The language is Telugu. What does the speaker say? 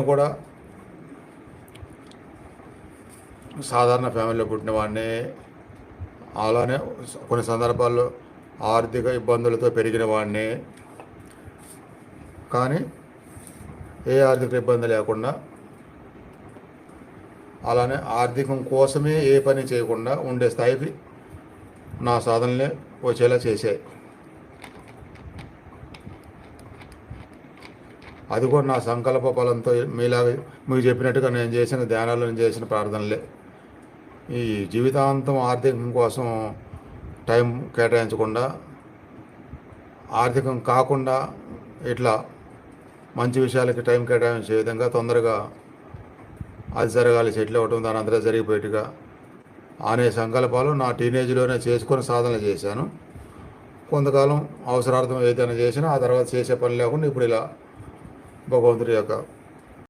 కూడా సాధారణ ఫ్యామిలీలో పుట్టిన వాడిని, అలానే కొన్ని సందర్భాల్లో ఆర్థిక ఇబ్బందులతో పెరిగిన వాడిని. కానీ ఏ ఆర్థిక ఇబ్బంది లేకుండా, అలానే ఆర్థికం కోసమే ఏ పని చేయకుండా ఉండే స్థాయికి నా సాధనలే వచ్చేలా చేశాయి. అది కూడా నా సంకల్ప బలంతో మీలాగా మీకు చెప్పినట్టుగా నేను చేసిన ధ్యానాలు, నేను చేసిన ప్రార్థనలే. ఈ జీవితాంతం ఆర్థికం కోసం టైం కేటాయించకుండా, ఆర్థికం కాకుండా ఇట్లా మంచి విషయాలకి టైం కేటాయించే విధంగా తొందరగా అది జరగాలి, సెటిల్ అవ్వటం, దాని అంతటా జరిగిపోయేట్టుగా అనే సంకల్పాలు నా టీనేజ్లోనే చేసుకొని సాధనలు చేశాను. కొంతకాలం అవసరార్థం ఏదైనా చేసినా ఆ తర్వాత చేసే పని లేకుండా ఇప్పుడు ఇలా భగవంతుడి యొక్క